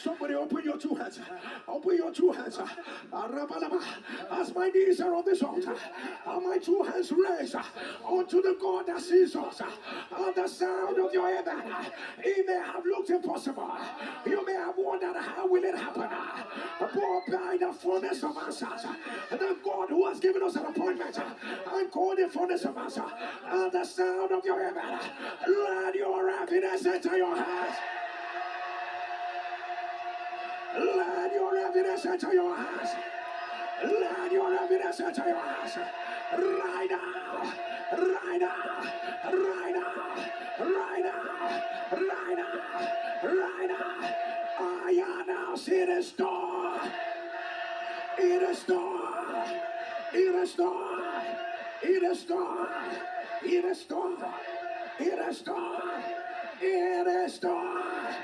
Somebody open your two hands. Open your two hands. As my knees are on this altar, and my two hands raised unto the God that sees us. On the sound of your heaven, it may have looked impossible. You may have wondered how will it happen. But by the fullness of answers, the God who has given us an appointment and called the fullness of answers, on the sound of your heaven, let your evidence enter your hands. Let your evidence enter your hands. Let your evidence enter your hands. Right now. Right now. Right now. Right now. Right now. Right now. I announce it is done. It is done. It is done. It is done. It is done. It is done. It is done.